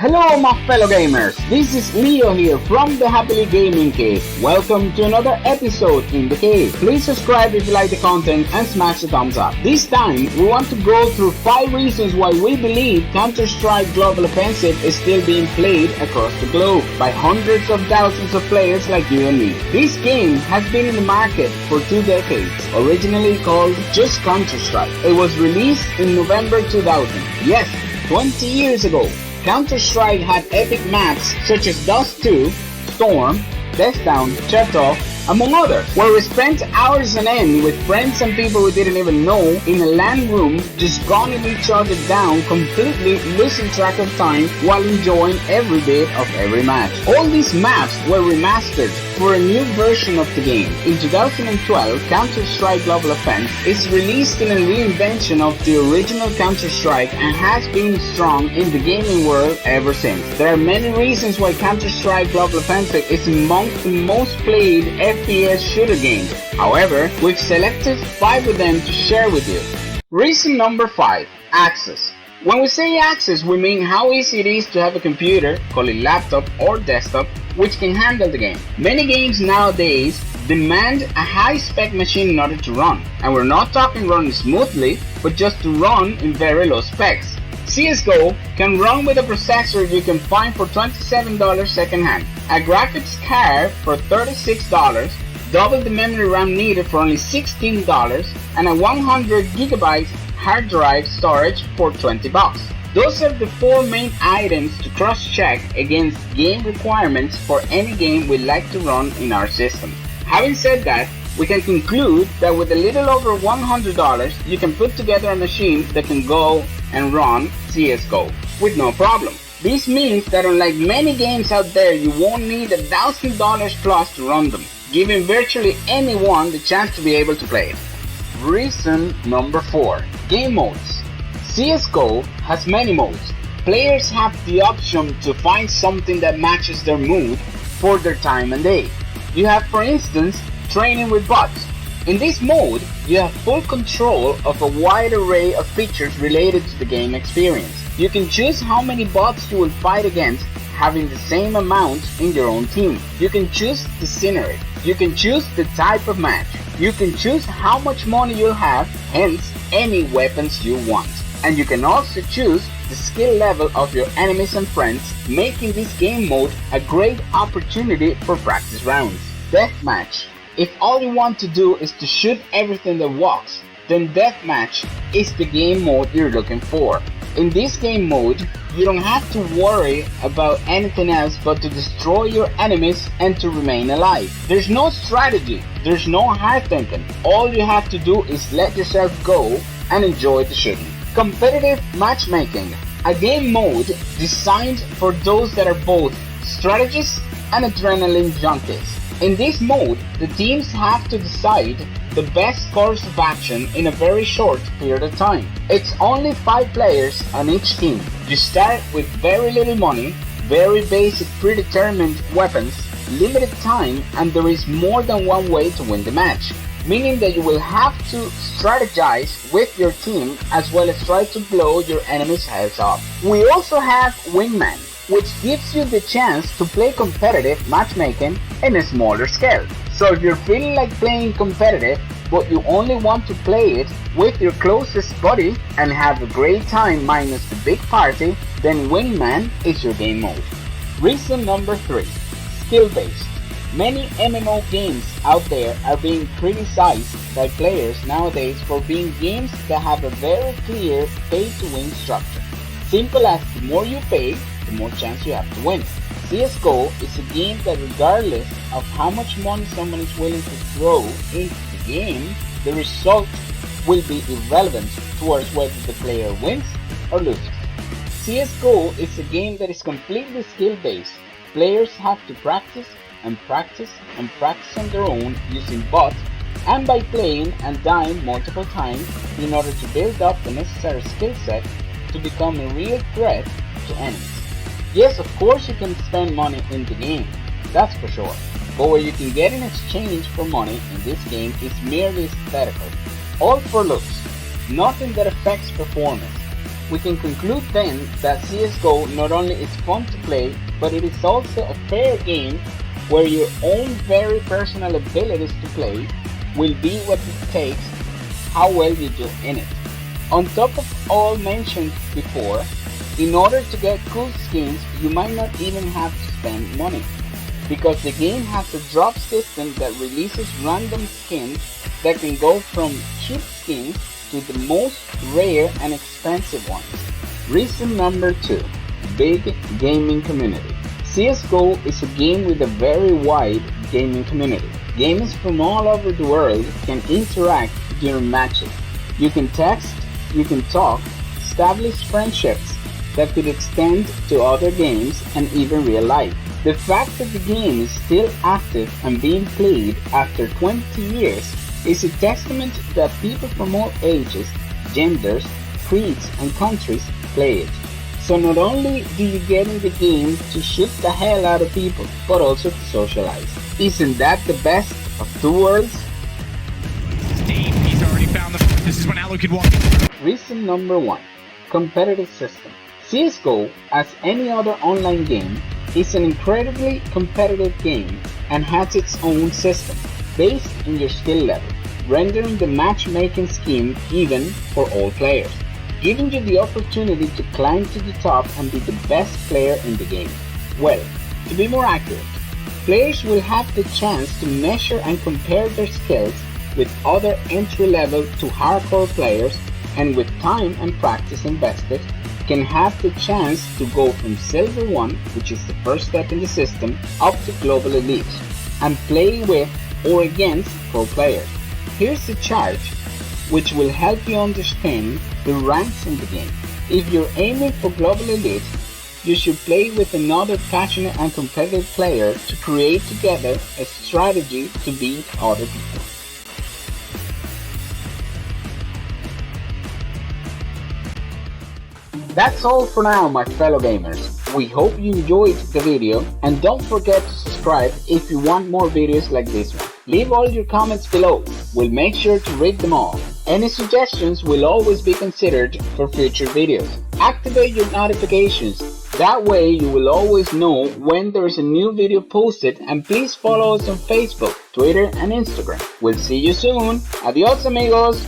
Hello my fellow gamers, this is Leo here from the Happily Gaming Cave. Welcome to another episode in the cave. Please subscribe if you like the content and smash the thumbs up. This time we want to go through 5 reasons why we believe Counter-Strike Global Offensive is still being played across the globe by hundreds of thousands of players like you and me. This game has been in the market for 2 decades, originally called just Counter-Strike. It was released in November 2000. Yes, 20 years ago. Counter-Strike had epic maps such as Dust 2, Storm, Deathtown, Chertoff, among others, where we spent hours on end with friends and people we didn't even know in a LAN room just gunning each other down, completely losing track of time while enjoying every bit of every match. All these maps were remastered for a new version of the game. In 2012, Counter-Strike Global Offense is released in a reinvention of the original Counter-Strike and has been strong in the gaming world ever since. There are many reasons why Counter-Strike Global Offensive is amongst the most played FPS shooter games. However, we've selected 5 of them to share with you. Reason number 5. Access. When we say access, we mean how easy it is to have a computer, call it laptop or desktop, which can handle the game. Many games nowadays demand a high-spec machine in order to run, and we're not talking running smoothly, but just to run in very low specs. CSGO can run with a processor you can find for $27 secondhand, a graphics card for $36, double the memory RAM needed for only $16, and a 100GB hard drive storage for $20. Those are the 4 main items to cross-check against game requirements for any game we'd like to run in our system. Having said that, we can conclude that with a little over $100, you can put together a machine that can go and run CSGO with no problem. This means that unlike many games out there, you won't need $1,000 plus to run them, giving virtually anyone the chance to be able to play it. Reason number 4. Game modes. CSGO has many modes. Players have the option to find something that matches their mood for their time and day. You have, for instance, training with bots. In this mode, you have full control of a wide array of features related to the game experience. You can choose how many bots you will fight against, having the same amount in your own team. You can choose the scenery. You can choose the type of match. You can choose how much money you'll have, hence any weapons you want. And you can also choose the skill level of your enemies and friends, making this game mode a great opportunity for practice rounds. Deathmatch. If all you want to do is to shoot everything that walks, then Deathmatch is the game mode you're looking for. In this game mode, you don't have to worry about anything else but to destroy your enemies and to remain alive. There's no strategy, there's no hard thinking. All you have to do is let yourself go and enjoy the shooting. Competitive matchmaking, a game mode designed for those that are both strategists and adrenaline junkies. In this mode, the teams have to decide the best course of action in a very short period of time. It's only 5 players on each team. You start with very little money, very basic predetermined weapons, limited time, and there is more than one way to win the match, meaning that you will have to strategize with your team as well as try to blow your enemy's heads off. We also have Wingman, which gives you the chance to play competitive matchmaking in a smaller scale. So if you're feeling like playing competitive, but you only want to play it with your closest buddy and have a great time minus the big party, then Wingman is your game mode. Reason number 3. Skill-based. Many MMO games out there are being criticized by players nowadays for being games that have a very clear pay-to-win structure. Simple as the more you pay, the more chance you have to win. CSGO is a game that regardless of how much money someone is willing to throw into the game, the result will be irrelevant towards whether the player wins or loses. CSGO is a game that is completely skill-based. Players have to practice and practice and practice on their own using bots and by playing and dying multiple times in order to build up the necessary skill set to become a real threat to enemies. Yes, of course you can spend money in the game, that's for sure, but what you can get in exchange for money in this game is merely aesthetical, all for looks, nothing that affects performance. We can conclude then that CSGO not only is fun to play, but it is also a fair game where your own very personal abilities to play will be what it takes how well you do in it. On top of all mentioned before, in order to get cool skins, you might not even have to spend money, because the game has a drop system that releases random skins that can go from cheap skins to the most rare and expensive ones. Reason number 2. Big gaming community. CSGO is a game with a very wide gaming community. Gamers from all over the world can interact during matches. You can text, you can talk, establish friendships that could extend to other games and even real life. The fact that the game is still active and being played after 20 years is a testament that people from all ages, genders, creeds and countries play it. So not only do you get in the game to shoot the hell out of people, but also to socialize. Isn't that the best of two worlds? Steve, he's already found the... This is when Alu could walk. Reason number 1. Competitive system. CSGO, as any other online game, is an incredibly competitive game and has its own system, based on your skill level, rendering the matchmaking scheme even for all players, giving you the opportunity to climb to the top and be the best player in the game. Well, to be more accurate, players will have the chance to measure and compare their skills with other entry-level to hardcore players, and with time and practice invested, can have the chance to go from Silver 1, which is the first step in the system, up to Global Elite, and play with or against pro players. Here's the chart which will help you understand the ranks in the game. If you're aiming for Global Elite, you should play with another passionate and competitive player to create together a strategy to beat other people. That's all for now, my fellow gamers. We hope you enjoyed the video, and don't forget to subscribe if you want more videos like this one. Leave all your comments below, we'll make sure to read them all. Any suggestions will always be considered for future videos. Activate your notifications, that way you will always know when there is a new video posted, and please follow us on Facebook, Twitter and Instagram. We'll see you soon. Adios amigos!